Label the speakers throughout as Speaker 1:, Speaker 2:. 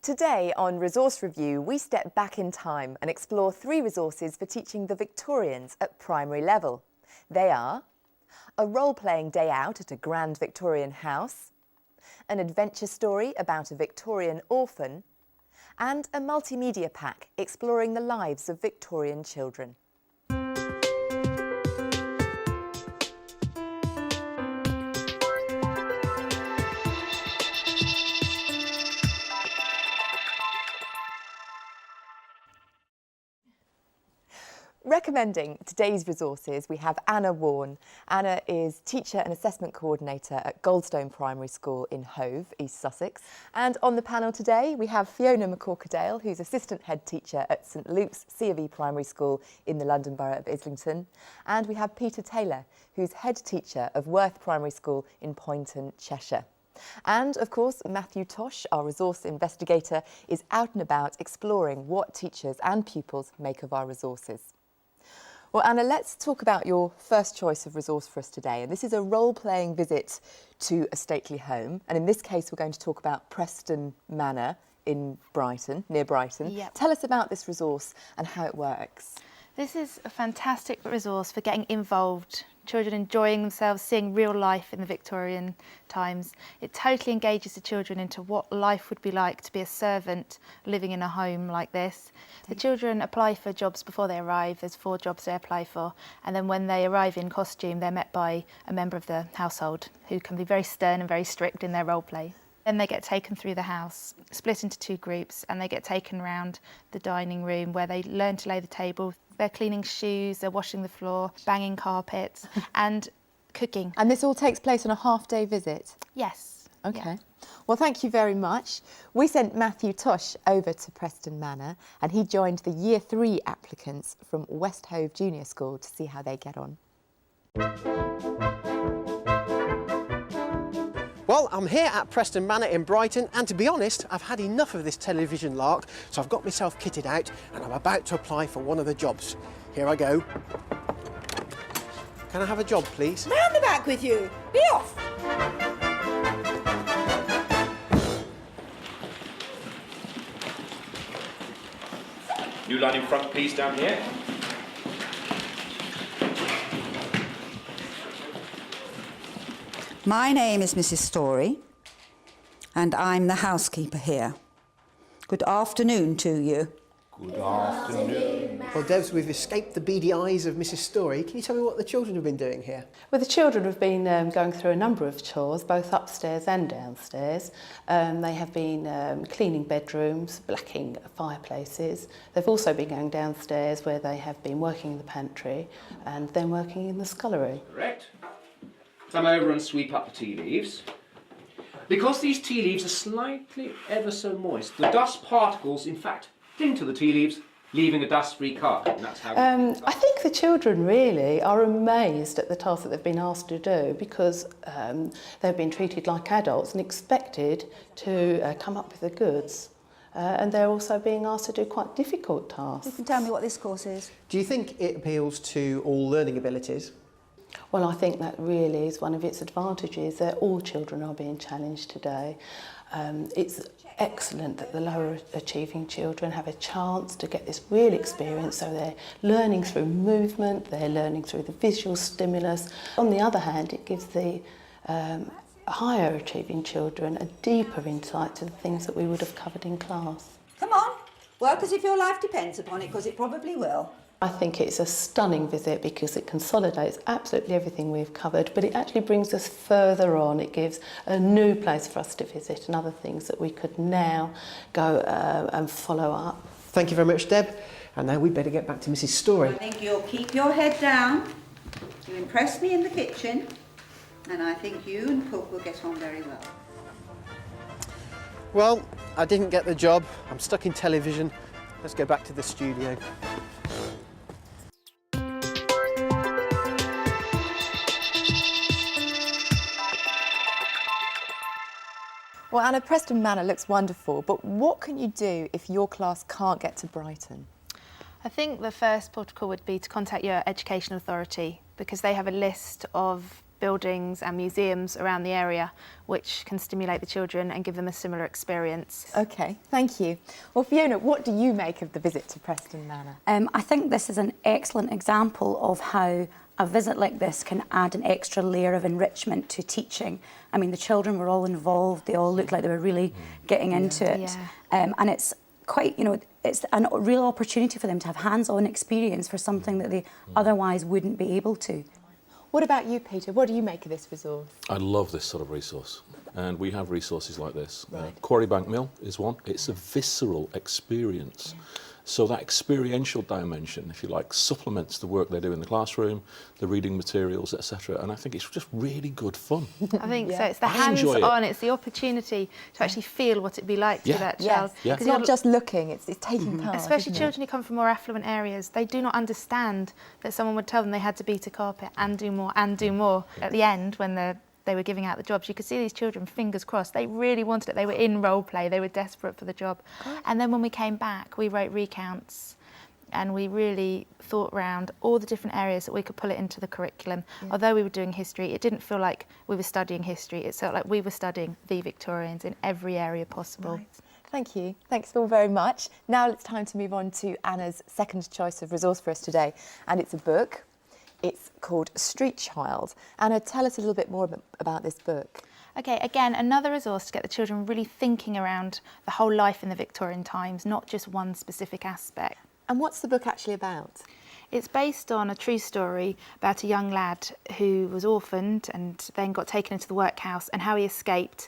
Speaker 1: Today on Resource Review, we step back in time and explore 3 resources for teaching the Victorians at primary level. They are a role-playing day out at a grand Victorian house, an adventure story about a Victorian orphan, and a multimedia pack exploring the lives of Victorian children. Recommending today's resources, we have Anna Warne. Anna is Teacher and Assessment Coordinator at Goldstone Primary School in Hove, East Sussex. And on the panel today, we have Fiona McCorkadale, who's Assistant Head Teacher at St Luke's C of E Primary School in the London Borough of Islington. And we have Peter Taylor, who's Head Teacher of Worth Primary School in Poynton, Cheshire. And, of course, Matthew Tosh, our resource investigator, is out and about exploring what teachers and pupils make of our resources. Well, Anna, let's talk about your first choice of resource for us today. And this is a role-playing visit to a stately home. And in this case, we're going to talk about Preston Manor in Brighton, near Brighton.
Speaker 2: Yep.
Speaker 1: Tell us about this resource and how it works.
Speaker 2: This is a fantastic resource for getting involved, children enjoying themselves, seeing real life in the Victorian times. It totally engages the children into what life would be like to be a servant living in a home like this. The children apply for jobs before they arrive. There's 4 jobs they apply for, and then when they arrive in costume, they're met by a member of the household who can be very stern and very strict in their role play. Then they get taken through the house, split into 2 groups, and they get taken around the dining room where they learn to lay the table. They're cleaning shoes, they're washing the floor, banging carpets and cooking.
Speaker 1: And this all takes place on a half-day visit?
Speaker 2: Yes.
Speaker 1: OK.
Speaker 2: Yeah.
Speaker 1: Well, thank you very much. We sent Matthew Tosh over to Preston Manor and he joined the Year 3 applicants from West Hove Junior School to see how they get on.
Speaker 3: Well, I'm here at Preston Manor in Brighton, and to be honest, I've had enough of this television lark, so I've got myself kitted out and I'm about to apply for one of the jobs. Here I go. Can I have a job, please?
Speaker 4: Round the back with you! Be off!
Speaker 5: New line in front, please, down here.
Speaker 4: My name is Mrs. Story, and I'm the housekeeper here. Good afternoon to you.
Speaker 5: Good afternoon.
Speaker 3: Well, Debs, we've escaped the beady eyes of Mrs. Story. Can you tell me what the children have been doing here?
Speaker 6: Well, the children have been going through a number of chores, both upstairs and downstairs. They have been cleaning bedrooms, blacking fireplaces. They've also been going downstairs where they have been working in the pantry and then working in the scullery.
Speaker 5: Correct. Come over and sweep up the tea leaves. Because these tea leaves are slightly ever so moist, the dust particles, in fact, cling to the tea leaves, leaving a dust-free carpet. And that's how
Speaker 6: I think the children really are amazed at the task that they've been asked to do because they've been treated like adults and expected to come up with the goods. And they're also being asked to do quite difficult tasks.
Speaker 7: You can tell me what this course is.
Speaker 3: Do you think it appeals to all learning abilities?
Speaker 6: Well, I think that really is one of its advantages, that all children are being challenged today. It's excellent that the lower achieving children have a chance to get this real experience, so they're learning through movement, they're learning through the visual stimulus. On the other hand, it gives the higher achieving children a deeper insight to the things that we would have covered in class.
Speaker 7: Come on, work as if your life depends upon it, because it probably will.
Speaker 6: I think it's a stunning visit because it consolidates absolutely everything we've covered, but it actually brings us further on. It gives a new place for us to visit and other things that we could now go and follow up.
Speaker 3: Thank you very much, Deb. And now we'd better get back to Mrs. Story.
Speaker 7: I think you'll keep your head down. You impressed me in the kitchen, and I think you and Cook will get on very well.
Speaker 3: Well, I didn't get the job. I'm stuck in television. Let's go back to the studio.
Speaker 1: Well, Anna, Preston Manor looks wonderful, but what can you do if your class can't get to Brighton?
Speaker 2: I think the first protocol would be to contact your education authority because they have a list of buildings and museums around the area which can stimulate the children and give them a similar experience.
Speaker 1: OK, thank you. Well, Fiona, what do you make of the visit to Preston Manor?
Speaker 8: I think this is an excellent example of how a visit like this can add an extra layer of enrichment to teaching. I mean, the children were all involved, they all looked like they were really getting into it.
Speaker 2: Yeah.
Speaker 8: And it's quite, you know, it's a real opportunity for them to have hands-on experience for something that they otherwise wouldn't be able to.
Speaker 1: What about you, Peter? What do you make of this resource?
Speaker 9: I love this sort of resource, and we have resources like this.
Speaker 1: Right.
Speaker 9: Quarrybank Mill is one. It's a visceral experience. Yeah. So that experiential dimension, if you like, supplements the work they do in the classroom, the reading materials, etc. And I think it's just really good fun.
Speaker 2: I think so. It's the
Speaker 9: I enjoy
Speaker 2: hands-on. It's the opportunity to actually feel what it'd be like to that child.
Speaker 1: Yes. It's not just looking; it's taking part.
Speaker 2: Especially children who come from more affluent areas, they do not understand that someone would tell them they had to beat a carpet and do more and do more. At the end, when they were giving out the jobs, you could see these children, fingers crossed, they really wanted it. They were in role play, they were desperate for the job. And then when we came back, we wrote recounts and we really thought around all the different areas that we could pull it into the curriculum. Although we were doing history, it didn't feel like we were studying history, it felt like we were studying the Victorians in every area possible.
Speaker 1: Right. Thank you. Thanks all very much. Now it's time to move on to Anna's second choice of resource for us today, and it's a book. It's called Street Child. Anna, tell us a little bit more about this book.
Speaker 2: Okay, again, another resource to get the children really thinking around the whole life in the Victorian times, not just one specific aspect.
Speaker 1: And what's the book actually about?
Speaker 2: It's based on a true story about a young lad who was orphaned and then got taken into the workhouse, and how he escaped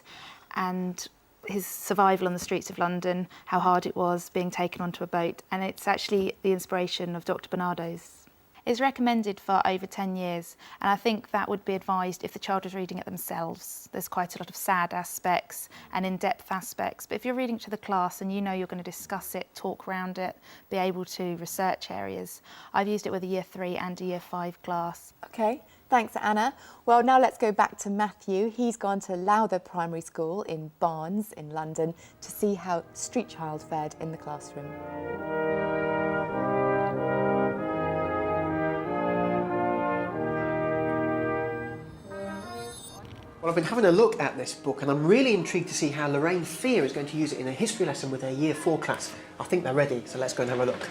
Speaker 2: and his survival on the streets of London, how hard it was being taken onto a boat. And it's actually the inspiration of Dr. Barnardo's. It's recommended for over 10 years, and I think that would be advised if the child was reading it themselves. There's quite a lot of sad aspects and in-depth aspects, but if you're reading it to the class and you know you're going to discuss it, talk around it, be able to research areas, I've used it with a Year 3 and a Year 5 class.
Speaker 1: OK, thanks Anna. Well, now let's go back to Matthew. He's gone to Lowther Primary School in Barnes in London to see how Street Child fared in the classroom.
Speaker 3: Well, I've been having a look at this book and I'm really intrigued to see how Lorraine Fear is going to use it in a history lesson with her Year 4 class. I think they're ready, so let's go and have a look.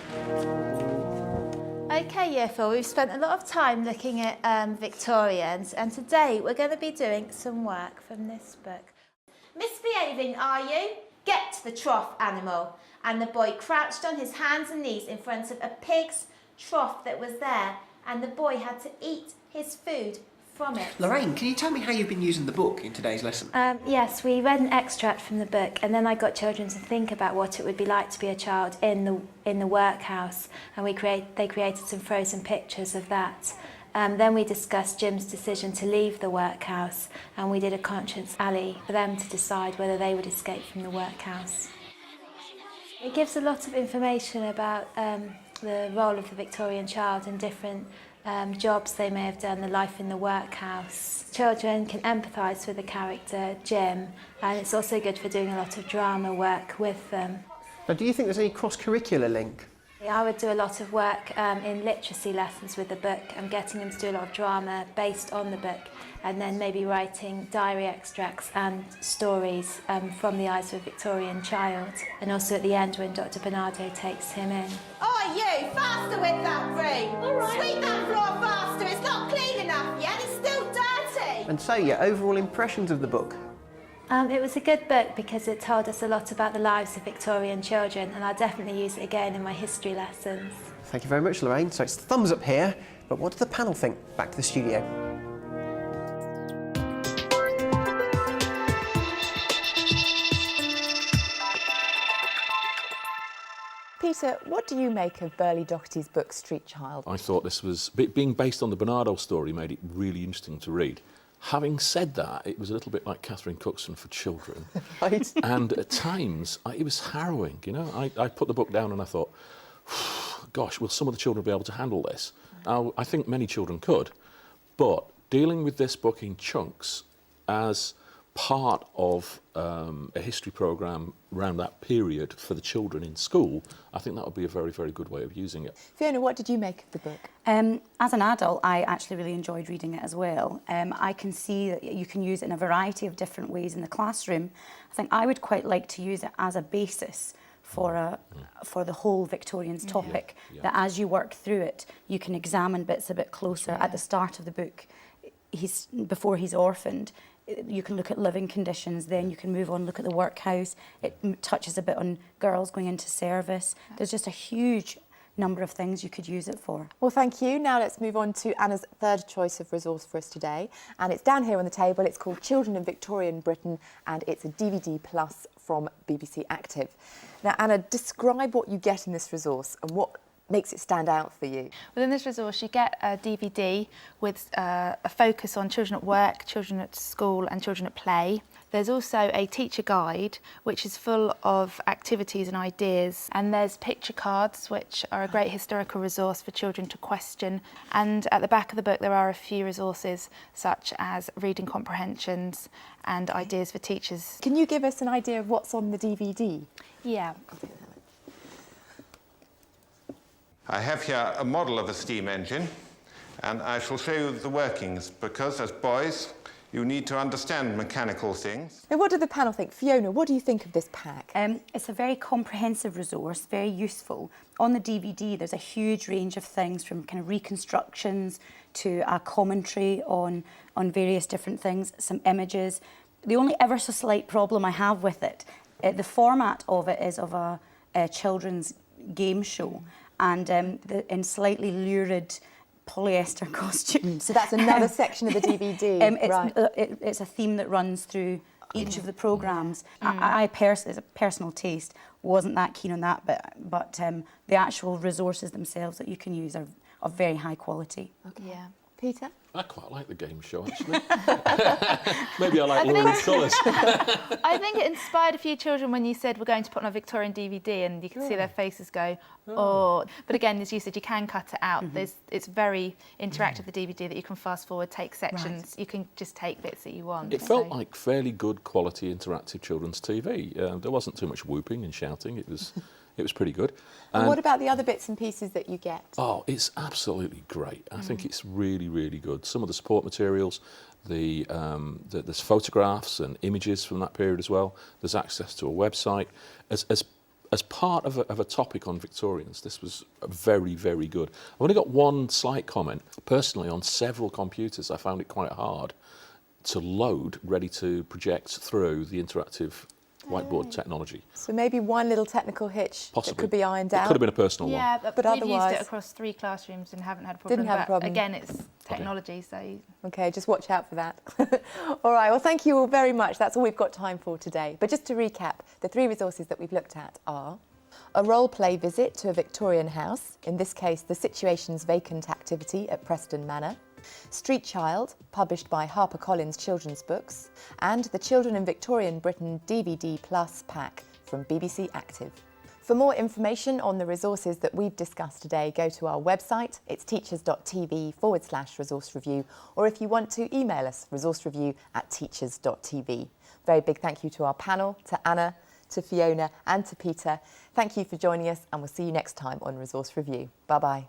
Speaker 10: Okay, Year 4, we've spent a lot of time looking at Victorians, and today we're going to be doing some work from this book. Misbehaving, are you? Get to the trough, animal. And the boy crouched on his hands and knees in front of a pig's trough that was there, and the boy had to eat his food from it.
Speaker 3: Lorraine, can you tell me how you've been using the book in today's lesson?
Speaker 10: Yes, we read an extract from the book, and then I got children to think about what it would be like to be a child in the workhouse, and they created some frozen pictures of that. Then we discussed Jim's decision to leave the workhouse, and we did a conscience alley for them to decide whether they would escape from the workhouse. It gives a lot of information about the role of the Victorian child in different jobs they may have done, the life in the workhouse. Children can empathise with the character Jim, and it's also good for doing a lot of drama work with them.
Speaker 3: Now, do you think there's any cross-curricular link?
Speaker 10: I would do a lot of work in literacy lessons with the book and getting them to do a lot of drama based on the book, and then maybe writing diary extracts and stories from the eyes of a Victorian child. And also at the end when Dr. Barnardo takes him in.
Speaker 11: Oh, you! Faster with that broom! All right. Sweep that floor faster! It's not clean enough yet, it's still dirty!
Speaker 3: And so, your overall impressions of the book?
Speaker 10: It was a good book because it told us a lot about the lives of Victorian children, and I'll definitely use it again in my history lessons.
Speaker 3: Thank you very much, Lorraine. So it's thumbs up here, but what do the panel think? Back to the studio.
Speaker 1: Peter, what do you make of Berlie Doherty's book Street Child?
Speaker 9: I thought this was, being based on the Barnardo story, made it really interesting to read. Having said that, it was a little bit like Catherine Cookson for children.
Speaker 1: Right.
Speaker 9: And at times, it was harrowing, you know. I put the book down and I thought, gosh, will some of the children be able to handle this? Now, I think many children could, but dealing with this book in chunks as part of a history programme around that period for the children in school, I think that would be a very, very good way of using it.
Speaker 1: Fiona, what did you make of the book?
Speaker 8: As an adult, I actually really enjoyed reading it as well. I can see that you can use it in a variety of different ways in the classroom. I think I would quite like to use it as a basis for the whole Victorians topic, that as you work through it, you can examine bits a bit closer. At the start of the book, before he's orphaned, you can look at living conditions, then you can move on, look at the workhouse. It touches a bit on girls going into service. There's just a huge number of things you could use it for.
Speaker 1: Well, thank you. Now let's move on to Anna's third choice of resource for us today. And it's down here on the table. It's called Children in Victorian Britain, and it's a DVD plus from BBC Active. Now, Anna, describe what you get in this resource and what makes it stand out for you.
Speaker 2: Within this resource, you get a DVD with a focus on children at work, children at school and children at play. There's also a teacher guide, which is full of activities and ideas. And there's picture cards, which are a great historical resource for children to question. And at the back of the book, there are a few resources, such as reading comprehensions and ideas for teachers.
Speaker 1: Can you give us an idea of what's on the DVD?
Speaker 2: Yeah.
Speaker 12: I have here a model of a steam engine, and I shall show you the workings, because as boys, you need to understand mechanical things.
Speaker 1: Now, what do the panel think? Fiona, what do you think of this pack?
Speaker 8: It's a very comprehensive resource, very useful. On the DVD, there's a huge range of things, from kind of reconstructions to a commentary on various different things, some images. The only ever so slight problem I have with it, the format of it is of a children's game show, and in slightly lurid polyester costumes.
Speaker 1: So that's another section of the DVD, right?
Speaker 8: It's a theme that runs through each of the programmes. I as a personal taste, wasn't that keen on that, but the actual resources themselves that you can use are of very high quality.
Speaker 1: Okay. Yeah. Peter?
Speaker 9: I quite like the game show, actually. Maybe I like lurid colours.
Speaker 2: I think it inspired a few children when you said we're going to put on a Victorian DVD, and you can see their faces go, oh. But again, as you said, you can cut it out. It's very interactive, the DVD, that you can fast forward, take sections. Right. You can just take bits that you want.
Speaker 9: It felt like fairly good quality interactive children's TV. There wasn't too much whooping and shouting. It was pretty good.
Speaker 1: And what about the other bits and pieces that you get?
Speaker 9: Oh, it's absolutely great. I think it's really, really good. Some of the support materials, there's photographs and images from that period as well. There's access to a website. As part of a topic on Victorians, this was very, very good. I've only got one slight comment. Personally, on several computers, I found it quite hard to load, ready to project through the interactive whiteboard technology.
Speaker 1: So maybe one little technical hitch that could be ironed out.
Speaker 9: It could have been a personal one.
Speaker 2: Yeah, but
Speaker 1: otherwise,
Speaker 2: we've used it across 3 classrooms and haven't had a problem.
Speaker 1: Didn't have a problem.
Speaker 2: Again, it's technology, so...
Speaker 1: Okay, just watch out for that. All right, well, thank you all very much. That's all we've got time for today. But just to recap, the 3 resources that we've looked at are a role-play visit to a Victorian house, in this case, the Situations Vacant activity at Preston Manor, Street Child, published by HarperCollins Children's Books, and the Children in Victorian Britain DVD Plus pack from BBC Active. For more information on the resources that we've discussed today, go to our website. It's teachers.tv/resource review, or if you want to, email us, resourcereview@teachers.tv. Very big thank you to our panel, to Anna, to Fiona and to Peter. Thank you for joining us, and we'll see you next time on Resource Review. Bye-bye.